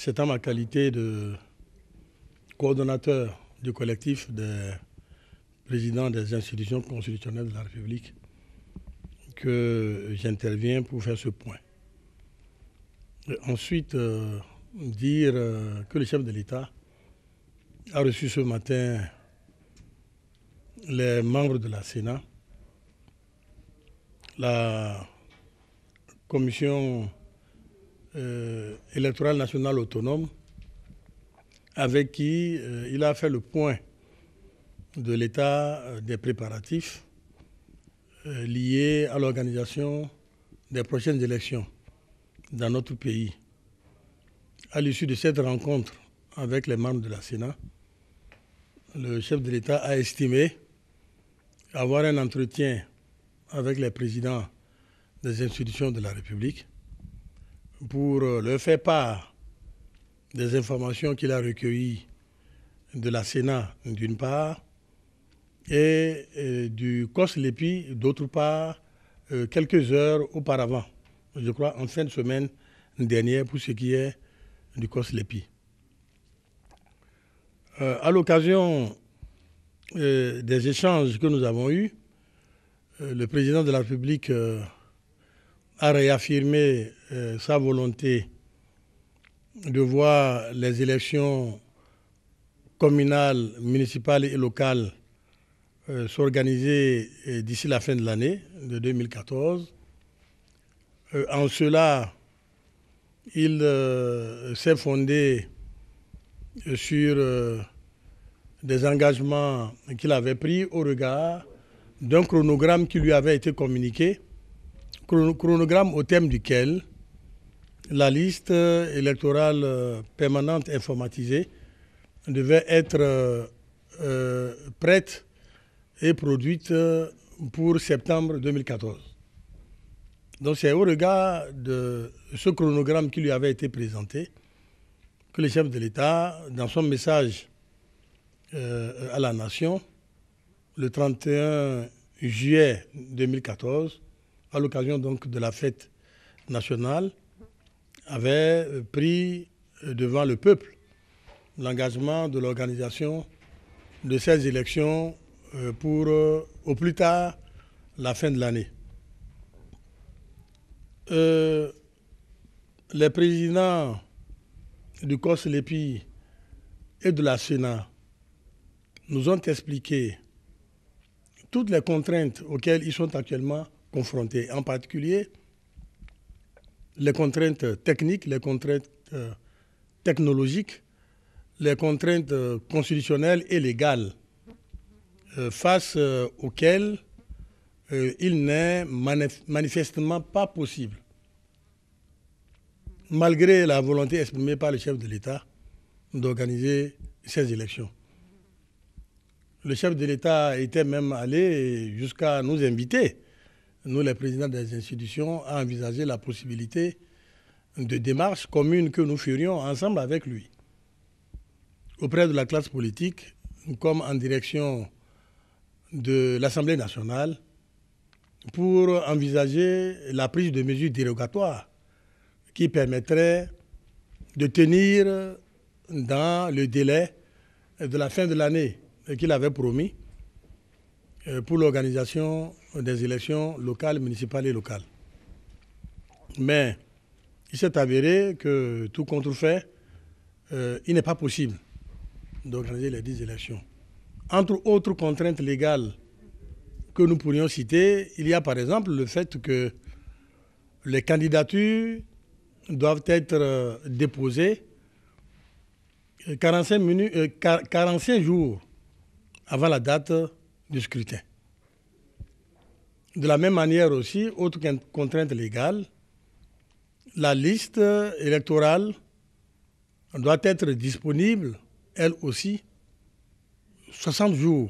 C'est en ma qualité de coordonnateur du collectif des présidents des institutions constitutionnelles de la République que j'interviens pour faire ce point. Et ensuite, dire que le chef de l'État a reçu ce matin les membres de la Sénat, la Commission électorale nationale autonome, avec qui il a fait le point de l'état des préparatifs liés à l'organisation des prochaines élections dans notre pays. À l'issue de cette rencontre avec les membres de la Sénat, le chef de l'État a estimé avoir un entretien avec les présidents des institutions de la République pour leur faire part des informations qu'il a recueillies de la Sénat d'une part et du COSLEPI d'autre part quelques heures auparavant, je crois en fin de semaine dernière pour ce qui est du COSLEPI. À l'occasion des échanges que nous avons eus, le président de la République a réaffirmé sa volonté de voir les élections communales, municipales et locales s'organiser d'ici la fin de l'année de 2014. En cela, il s'est fondé sur des engagements qu'il avait pris au regard d'un chronogramme qui lui avait été communiqué, chronogramme au terme duquel la liste électorale permanente informatisée devait être prête et produite pour septembre 2014. Donc c'est au regard de ce chronogramme qui lui avait été présenté que le chef de l'État, dans son message à la nation, le 31 juillet 2014, à l'occasion donc de la fête nationale, avait pris devant le peuple l'engagement de l'organisation de ces élections pour au plus tard la fin de l'année. Les présidents du COSLEPI et de la Sénat nous ont expliqué toutes les contraintes auxquelles ils sont actuellement confrontés, en particulier les contraintes techniques, les contraintes technologiques, les contraintes constitutionnelles et légales face auxquelles il n'est manifestement pas possible, malgré la volonté exprimée par le chef de l'État, d'organiser ces élections. Le chef de l'État était même allé jusqu'à nous inviter, nous les présidents des institutions, à envisager la possibilité de démarches communes que nous ferions ensemble avec lui, auprès de la classe politique, comme en direction de l'Assemblée nationale, pour envisager la prise de mesures dérogatoires qui permettraient de tenir dans le délai de la fin de l'année qu'il avait promis pour l'organisation des élections locales, municipales et locales. Mais il s'est avéré que tout contrefait, il n'est pas possible d'organiser les 10 élections. Entre autres contraintes légales que nous pourrions citer, il y a par exemple le fait que les candidatures doivent être déposées 45 jours avant la date du scrutin. De la même manière aussi, autre contrainte légale, la liste électorale doit être disponible, elle aussi, 60 jours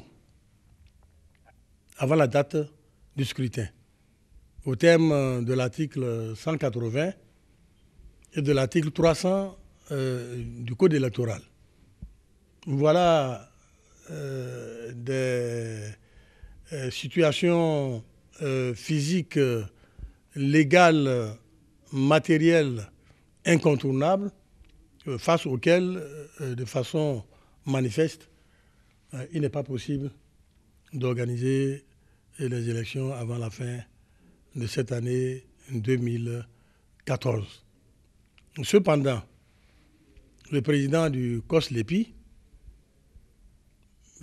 avant la date du scrutin, au terme de l'article 180 et de l'article 300 du Code électoral. Voilà des situations physiques, légales, matérielles incontournables face auxquels, de façon manifeste, il n'est pas possible d'organiser les élections avant la fin de cette année 2014. Cependant, le président du COSLEPI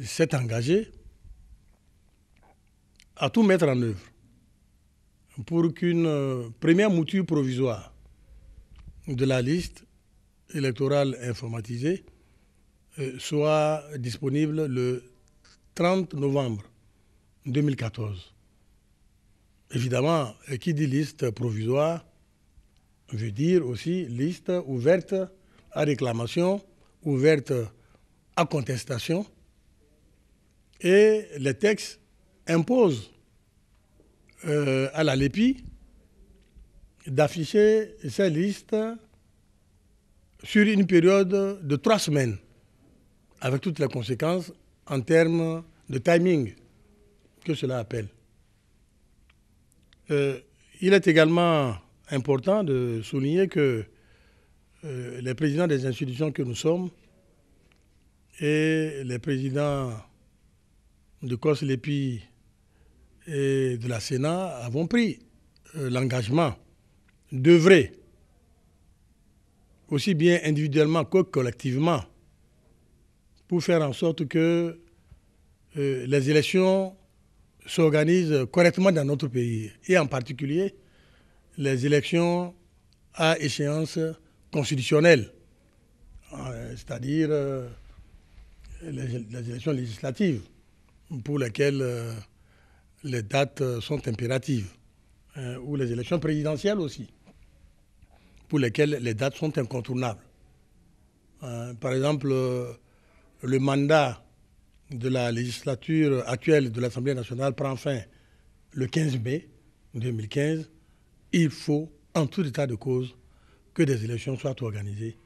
s'est engagé à tout mettre en œuvre pour qu'une première mouture provisoire de la liste électorale informatisée soit disponible le 30 novembre 2014. Évidemment, qui dit liste provisoire veut dire aussi liste ouverte à réclamation, ouverte à contestation. Et les textes imposent à la LEPI d'afficher ces listes sur une période de 3 semaines, avec toutes les conséquences en termes de timing que cela appelle. Il est également important de souligner que les présidents des institutions que nous sommes et les présidents de COSLEPI et de la Sénat avons pris l'engagement d'œuvrer aussi bien individuellement que collectivement pour faire en sorte que les élections s'organisent correctement dans notre pays, et en particulier les élections à échéance constitutionnelle, c'est-à-dire les élections législatives pour lesquelles les dates sont impératives, ou les élections présidentielles aussi, pour lesquelles les dates sont incontournables. Par exemple, le mandat de la législature actuelle de l'Assemblée nationale prend fin le 15 mai 2015. Il faut, en tout état de cause, que des élections soient organisées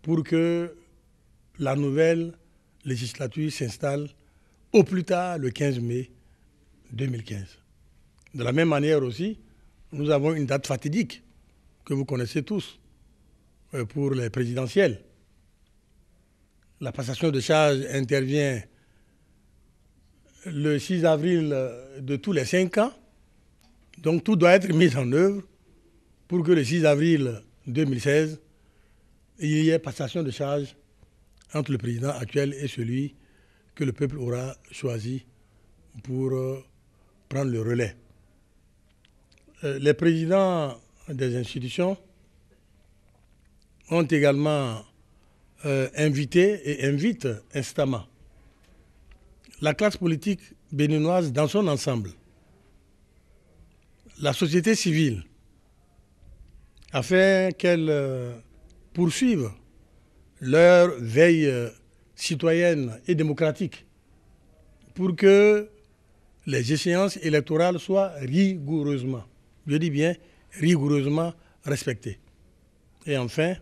pour que la nouvelle législature s'installe au plus tard le 15 mai 2015. De la même manière aussi, nous avons une date fatidique que vous connaissez tous pour les présidentielles. La passation de charges intervient le 6 avril de tous les 5 ans. Donc tout doit être mis en œuvre pour que le 6 avril 2016, il y ait passation de charges entre le président actuel et celui que le peuple aura choisi pour prendre le relais. Les présidents des institutions ont également invité et invitent instamment la classe politique béninoise dans son ensemble, la société civile, afin qu'elle poursuive leur veille citoyenne et démocratique pour que les échéances électorales soient rigoureusement, je dis bien rigoureusement respectées. Et enfin,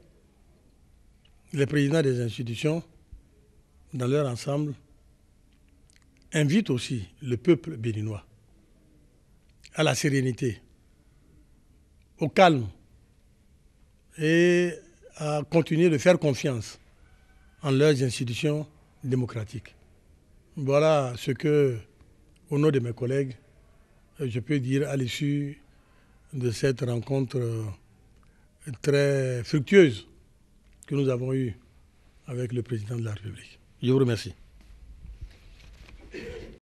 les présidents des institutions, dans leur ensemble, invitent aussi le peuple béninois à la sérénité, au calme et à continuer de faire confiance en leurs institutions démocratiques. Voilà ce que, au nom de mes collègues, je peux dire à l'issue de cette rencontre très fructueuse que nous avons eue avec le président de la République. Je vous remercie.